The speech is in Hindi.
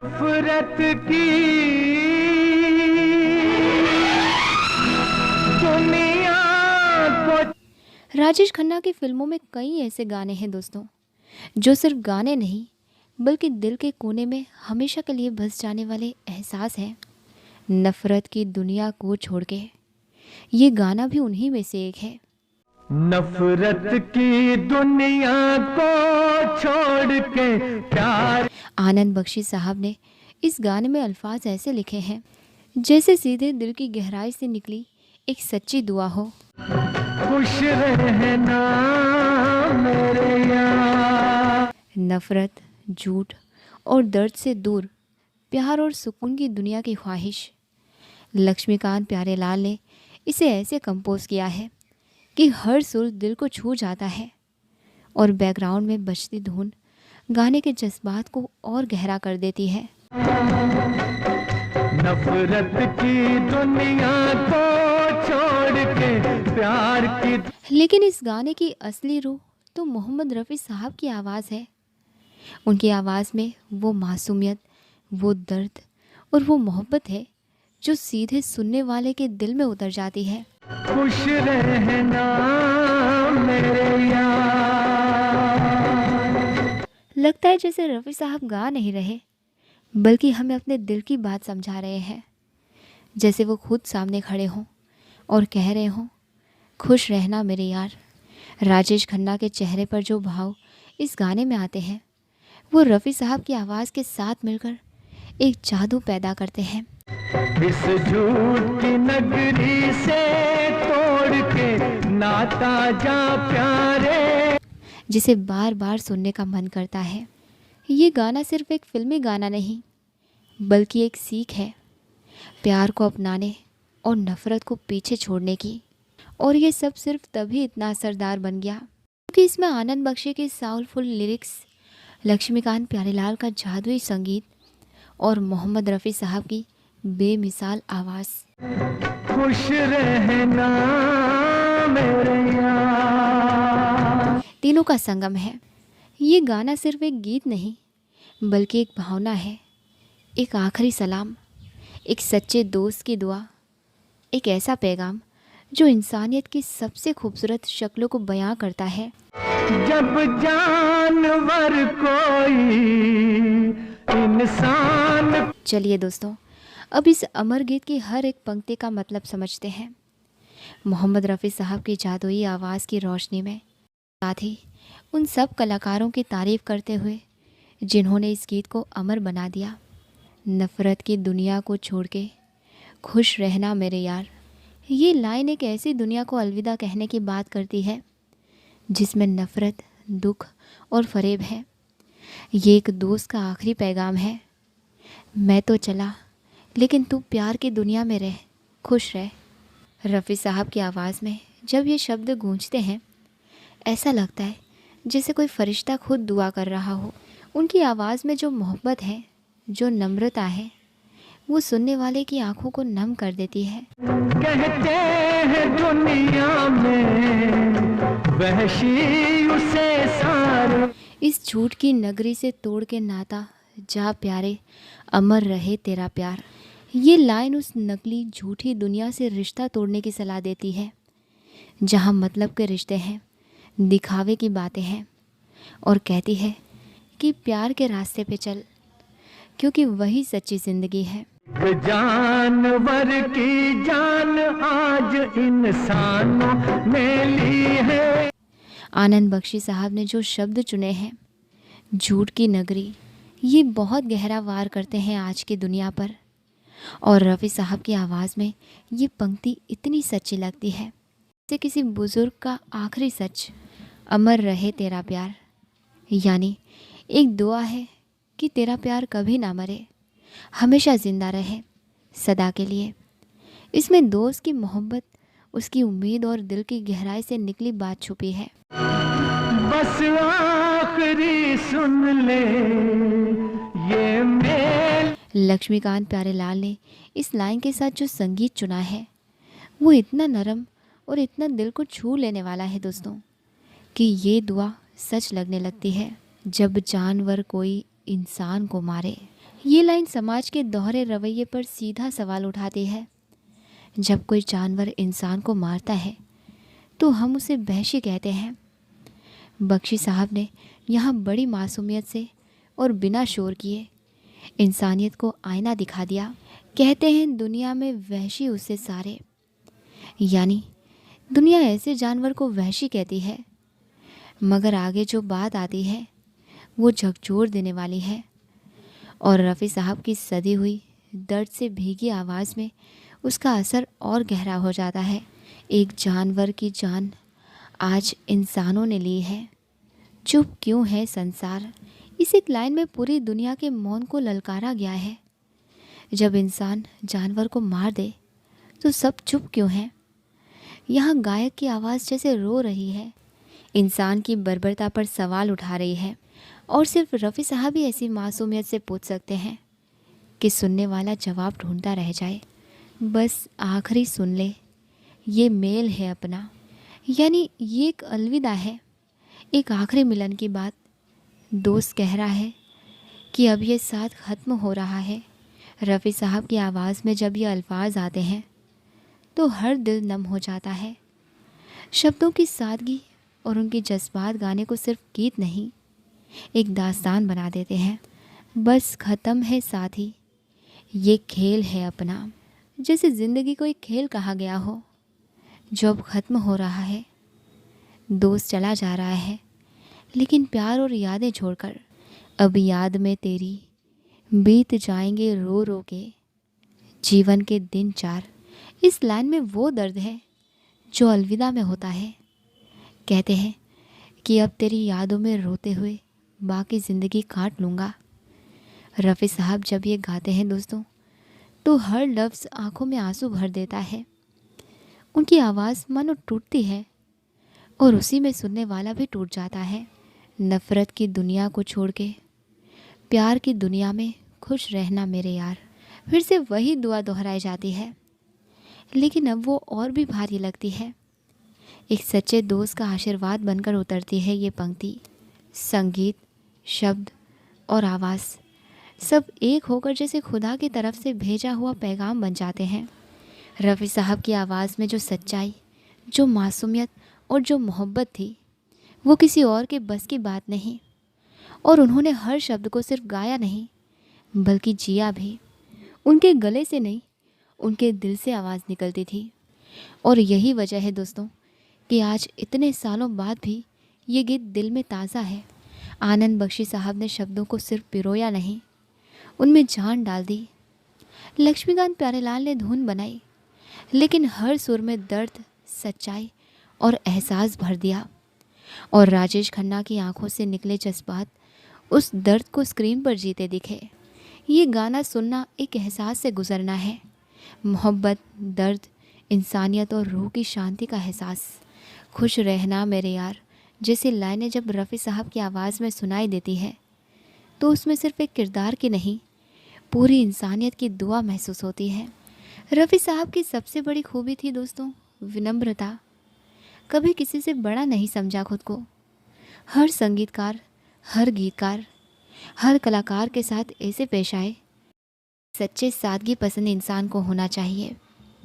नफरत की दुनिया को। राजेश खन्ना की फिल्मों में कई ऐसे गाने हैं दोस्तों, जो सिर्फ गाने नहीं बल्कि दिल के कोने में हमेशा के लिए बस जाने वाले एहसास हैं। नफरत की दुनिया को छोड़ के, ये गाना भी उन्हीं में से एक है। नफरत की दुनिया को छोड़ के प्यार। आनंद बख्शी साहब ने इस गाने में अल्फाज ऐसे लिखे हैं जैसे सीधे दिल की गहराई से निकली एक सच्ची दुआ हो। खुश रहना मेरे यार। नफरत, झूठ और दर्द से दूर, प्यार और सुकून की दुनिया की ख्वाहिश। लक्ष्मीकांत प्यारेलाल ने इसे ऐसे कंपोज किया है कि हर सुर दिल को छू जाता है और बैकग्राउंड में बजती धुन गाने के जज्बात को और गहरा कर देती है। नफरत की दुनिया को छोड़ के प्यार की। लेकिन इस गाने की असली रूह तो मोहम्मद रफ़ी साहब की आवाज़ है। उनकी आवाज़ में वो मासूमियत, वो दर्द और वो मोहब्बत है जो सीधे सुनने वाले के दिल में उतर जाती है। खुश रहना मेरे यार। लगता है जैसे रफ़ी साहब गा नहीं रहे बल्कि हमें अपने दिल की बात समझा रहे हैं, जैसे वो खुद सामने खड़े हों और कह रहे हों, खुश रहना मेरे यार। राजेश खन्ना के चेहरे पर जो भाव इस गाने में आते हैं वो रफ़ी साहब की आवाज़ के साथ मिलकर एक जादू पैदा करते हैं। इस झूठ की नगरी से तोड़ के नाता जा प्यारे, जिसे बार बार सुनने का मन करता है। ये गाना सिर्फ एक फिल्मी गाना नहीं बल्कि एक सीख है प्यार को अपनाने और नफ़रत को पीछे छोड़ने की। और ये सब सिर्फ तभी इतना असरदार बन गया क्योंकि इसमें आनंद बख्शी के साउलफुल लिरिक्स, लक्ष्मीकांत प्यारेलाल का जादुई संगीत और मोहम्मद रफ़ी साहब की बेमिसाल आवाज़। खुश रहना मेरे यार। तीनों का संगम है। ये गाना सिर्फ एक गीत नहीं बल्कि एक भावना है, एक आखिरी सलाम, एक सच्चे दोस्त की दुआ, एक ऐसा पैगाम जो इंसानियत की सबसे खूबसूरत शक्लों को बयां करता है। जब जानवर कोई इंसान। चलिए दोस्तों, अब इस अमर गीत की हर एक पंक्ति का मतलब समझते हैं। मोहम्मद रफ़ी साहब की जादुई आवाज़ की रोशनी में, साथ ही उन सब कलाकारों की तारीफ़ करते हुए जिन्होंने इस गीत को अमर बना दिया। नफ़रत की दुनिया को छोड़ के खुश रहना मेरे यार। ये लाइन एक ऐसी दुनिया को अलविदा कहने की बात करती है जिसमें नफ़रत, दुख और फरेब है। ये एक दोस्त का आखिरी पैगाम है, मैं तो चला लेकिन तू प्यार की दुनिया में रह, खुश रह। रफ़ी साहब की आवाज़ में जब ये शब्द गूंजते हैं ऐसा लगता है जैसे कोई फरिश्ता खुद दुआ कर रहा हो। उनकी आवाज़ में जो मोहब्बत है, जो नम्रता है, वो सुनने वाले की आंखों को नम कर देती है। कहते हैं दुनिया में वहशी उसे सारे। इस झूठ की नगरी से तोड़ के नाता जा प्यारे, अमर रहे तेरा प्यार। ये लाइन उस नकली झूठी दुनिया से रिश्ता तोड़ने की सलाह देती है जहाँ मतलब के रिश्ते हैं, दिखावे की बातें हैं, और कहती है कि प्यार के रास्ते पे चल क्योंकि वही सच्ची ज़िंदगी है। जानवर की जान आज इंसानों ने ली है। आनंद बख्शी साहब ने जो शब्द चुने हैं, झूठ की नगरी, ये बहुत गहरा वार करते हैं आज की दुनिया पर। और रफ़ी साहब की आवाज़ में ये पंक्ति इतनी सच्ची लगती है जैसे किसी बुज़ुर्ग का आखिरी सच, अमर रहे तेरा प्यार। यानी एक दुआ है कि तेरा प्यार कभी ना मरे, हमेशा ज़िंदा रहे, सदा के लिए। इसमें दोस्त की मोहब्बत, उसकी उम्मीद और दिल की गहराई से निकली बात छुपी है। बस आखिरी सुन ले ये मेल। लक्ष्मीकांत प्यारेलाल ने इस लाइन के साथ जो संगीत चुना है वो इतना नरम और इतना दिल को छू लेने वाला है दोस्तों कि ये दुआ सच लगने लगती है। जब जानवर कोई इंसान को मारे, ये लाइन समाज के दोहरे रवैये पर सीधा सवाल उठाती है। जब कोई जानवर इंसान को मारता है तो हम उसे वहशी कहते हैं। बख्शी साहब ने यहाँ बड़ी मासूमियत से और बिना शोर किए इंसानियत को आईना दिखा दिया। कहते हैं दुनिया में वहशी उससे सारे, यानी दुनिया ऐसे जानवर को वहशी कहती है। मगर आगे जो बात आती है वो झकझोर देने वाली है और रफ़ी साहब की सदी हुई दर्द से भीगी आवाज़ में उसका असर और गहरा हो जाता है। एक जानवर की जान आज इंसानों ने ली है, चुप क्यों है संसार। इस एक लाइन में पूरी दुनिया के मौन को ललकारा गया है। जब इंसान जानवर को मार दे तो सब चुप क्यों हैं। यहाँ गायक की आवाज़ जैसे रो रही है, इंसान की बर्बरता पर सवाल उठा रही है। और सिर्फ रफ़ी साहब ही ऐसी मासूमियत से पूछ सकते हैं कि सुनने वाला जवाब ढूंढता रह जाए। बस आखिरी सुन ले, ये मेल है अपना, यानी ये एक अलविदा है, एक आखिरी मिलन की बात। दोस्त कह रहा है कि अब ये साथ ख़त्म हो रहा है। रफ़ी साहब की आवाज़ में जब ये अल्फाज आते हैं तो हर दिल नम हो जाता है। शब्दों की सादगी और उनके जज्बात गाने को सिर्फ गीत नहीं, एक दास्तान बना देते हैं। बस ख़त्म है साथी, ये खेल है अपना। जैसे ज़िंदगी को एक खेल कहा गया हो जो अब ख़त्म हो रहा है। दोस्त चला जा रहा है लेकिन प्यार और यादें छोड़कर। अब याद में तेरी बीत जाएंगे रो रो के जीवन के दिन चार। इस लाइन में वो दर्द है जो अलविदा में होता है। कहते हैं कि अब तेरी यादों में रोते हुए बाकी ज़िंदगी काट लूँगा। रफ़ी साहब जब ये गाते हैं दोस्तों तो हर लफ्ज़ आँखों में आंसू भर देता है। उनकी आवाज़ मानो टूटती है और उसी में सुनने वाला भी टूट जाता है। नफ़रत की दुनिया को छोड़ के प्यार की दुनिया में खुश रहना मेरे यार। फिर से वही दुआ दोहराई जाती है, लेकिन अब वो और भी भारी लगती है। एक सच्चे दोस्त का आशीर्वाद बनकर उतरती है ये पंक्ति। संगीत, शब्द और आवाज़ सब एक होकर जैसे खुदा की तरफ से भेजा हुआ पैगाम बन जाते हैं। रफ़ी साहब की आवाज़ में जो सच्चाई, जो मासूमियत और जो मोहब्बत थी वो किसी और के बस की बात नहीं। और उन्होंने हर शब्द को सिर्फ गाया नहीं बल्कि जिया भी। उनके गले से नहीं, उनके दिल से आवाज़ निकलती थी। और यही वजह है दोस्तों कि आज इतने सालों बाद भी ये गीत दिल में ताज़ा है। आनंद बख्शी साहब ने शब्दों को सिर्फ पिरोया नहीं, उनमें जान डाल दी। लक्ष्मीकांत प्यारेलाल ने धुन बनाई, लेकिन हर सुर में दर्द, सच्चाई और एहसास भर दिया। और राजेश खन्ना की आंखों से निकले जज्बात उस दर्द को स्क्रीन पर जीते दिखे। ये गाना सुनना एक एहसास से गुजरना है। मोहब्बत, दर्द, इंसानियत और रूह की शांति का एहसास। खुश रहना मेरे यार जैसी लाइनें जब रफ़ी साहब की आवाज़ में सुनाई देती है तो उसमें सिर्फ एक किरदार की नहीं, पूरी इंसानियत की दुआ महसूस होती है। रफ़ी साहब की सबसे बड़ी खूबी थी दोस्तों विनम्रता। कभी किसी से बड़ा नहीं समझा खुद को। हर संगीतकार, हर गीतकार, हर कलाकार के साथ ऐसे पेश आए। सच्चे सादगी पसंद इंसान को होना चाहिए।